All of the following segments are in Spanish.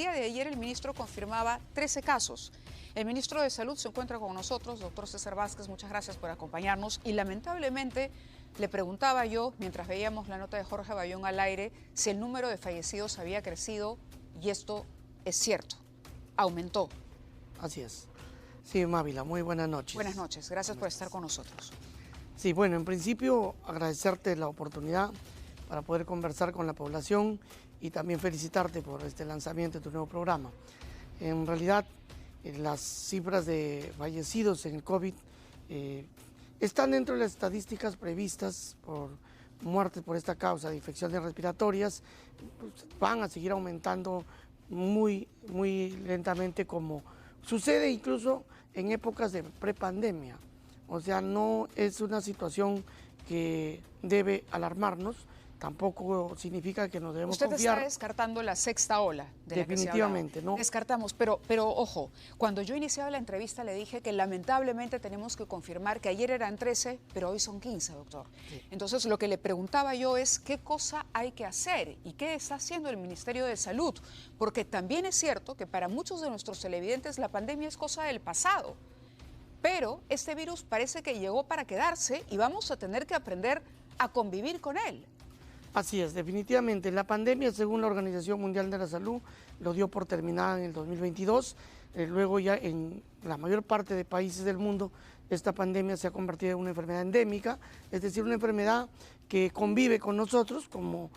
día de ayer el ministro confirmaba 13 casos. El ministro de Salud se encuentra con nosotros, doctor César Vázquez, muchas gracias por acompañarnos. Y lamentablemente le preguntaba yo, mientras veíamos la nota de Jorge Bayón al aire, si el número de fallecidos había crecido, y esto es cierto, aumentó. Así es. Sí, Mávila, muy buenas noches. Buenas noches, gracias por estar con nosotros. Sí, bueno, en principio agradecerte la oportunidad para poder conversar con la población y también felicitarte por este lanzamiento de tu nuevo programa. En realidad, las cifras de fallecidos en el COVID están dentro de las estadísticas previstas por muertes por esta causa de infecciones respiratorias. Pues, van a seguir aumentando muy lentamente, como sucede incluso en épocas de prepandemia. O sea, no es una situación que debe alarmarnos, tampoco significa que nos debemos confiar. Usted está descartando la sexta ola de la que se hablaba. Definitivamente, ¿no? Descartamos, pero ojo, cuando yo iniciaba la entrevista le dije que lamentablemente tenemos que confirmar que ayer eran 13, pero hoy son 15, doctor. Sí. Entonces, lo que le preguntaba yo es qué cosa hay que hacer y qué está haciendo el Ministerio de Salud, porque también es cierto que para muchos de nuestros televidentes la pandemia es cosa del pasado, pero este virus parece que llegó para quedarse y vamos a tener que aprender a convivir con él. Así es, definitivamente. La pandemia, según la Organización Mundial de la Salud, lo dio por terminada en el 2022. Luego ya en la mayor parte de países del mundo, esta pandemia se ha convertido en una enfermedad endémica, es decir, una enfermedad que convive con nosotros, como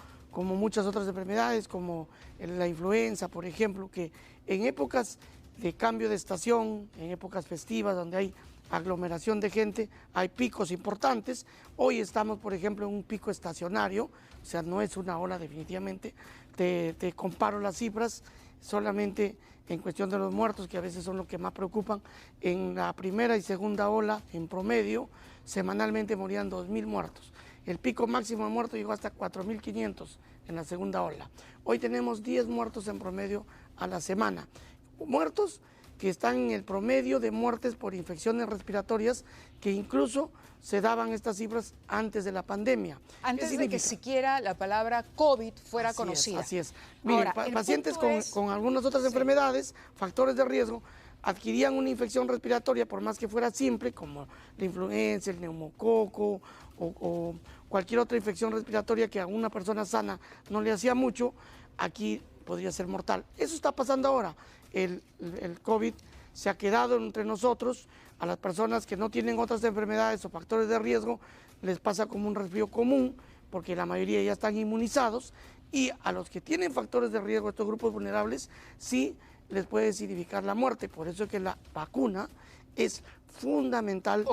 muchas otras enfermedades, como la influenza, por ejemplo, que en épocas de cambio de estación, en épocas festivas donde hay aglomeración de gente, hay picos importantes. Hoy estamos, por ejemplo, en un pico estacionario, o sea, no es una ola definitivamente. Te comparo las cifras solamente en cuestión de los muertos, que a veces son los que más preocupan. En la primera y segunda ola, en promedio, semanalmente morían 2.000 muertos. El pico máximo de muertos llegó hasta 4.500 en la segunda ola. Hoy tenemos 10 muertos en promedio a la semana. Muertos que están en el promedio de muertes por infecciones respiratorias, que incluso se daban estas cifras antes de la pandemia. Antes de que siquiera la palabra COVID fuera conocida. Así es. Miren, pacientes con algunas otras enfermedades, factores de riesgo, adquirían una infección respiratoria, por más que fuera simple, como la influenza, el neumococo o cualquier otra infección respiratoria que a una persona sana no le hacía mucho, aquí podría ser mortal. Eso está pasando ahora. El COVID se ha quedado entre nosotros. A las personas que no tienen otras enfermedades o factores de riesgo les pasa como un resfrío común, porque la mayoría ya están inmunizados, y a los que tienen factores de riesgo, estos grupos vulnerables, sí les puede significar la muerte. Por eso es que la vacuna es fundamental.